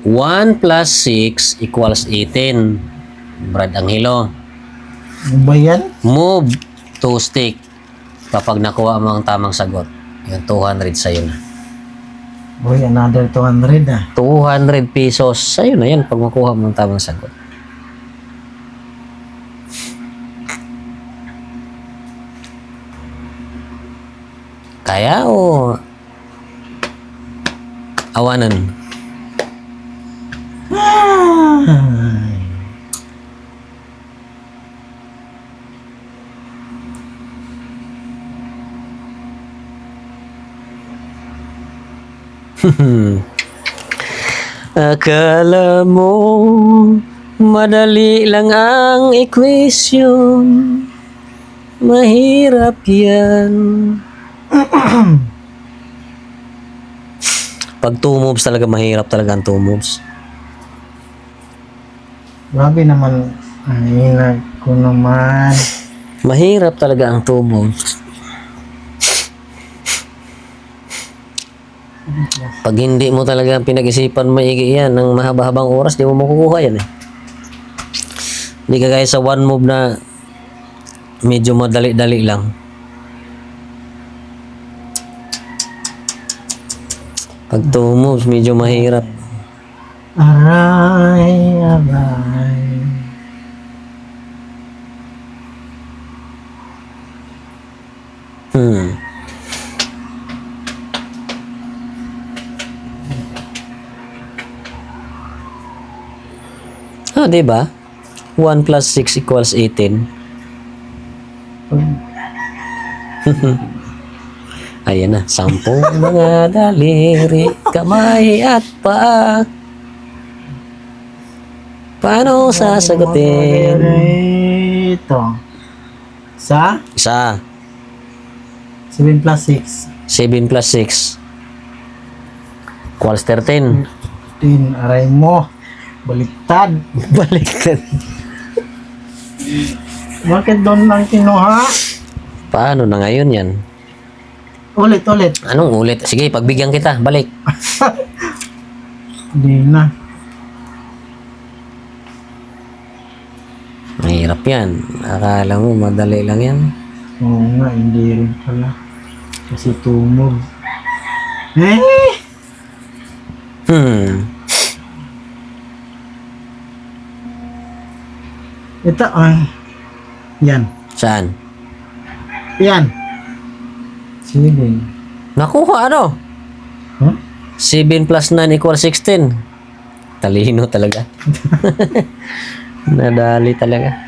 1 plus 6 equals 18. Brad Angelo. Ano ba yan? Move to stick. Kapag nakuha mo ang tamang sagot, yung 200 sa'yo na. Boy, another 200 ah. 200 pesos sa'yo na yan pag makuha mo ang tamang sagot. Kaya o awanan? Ay. Akala mo madali lang ang equation. Mahirap yan. Pag 2 moves talaga, mahirap talaga ang 2 moves. Grabe naman. Ay, ko naman. Mahirap talaga ang 2 moves. Pag hindi mo talaga pinag-isipan maigi yan ng mahaba-habang oras, di mo makukuha yan eh. Hindi kagaya sa 1 move na medyo madali-dali lang. Pag 2 moves, medyo mahirap. Aray, aray. Diba? 1 plus 6 equals 18. Ayan na, 10 mga daliri, kamay at paa. Paano sasagutin? Ito. Sa? Isa. 7 plus 7 plus 6 equals 13. 6. Aray mo. Baliktad. Baliktad. Bakit doon lang kinuha? Paano na ngayon yan? Ulit. Anong ulit? Sige, pagbigyan kita. Balik. Hindi na. Mahirap yan. Akala mo, madali lang yan. Oo nga, hindi rin pala. Kasi tumog. Ito, yan. Saan? Yan. Sige. Nakuha ano? Huh? 7 plus 9 equals 16. Talino talaga. Nadali talaga.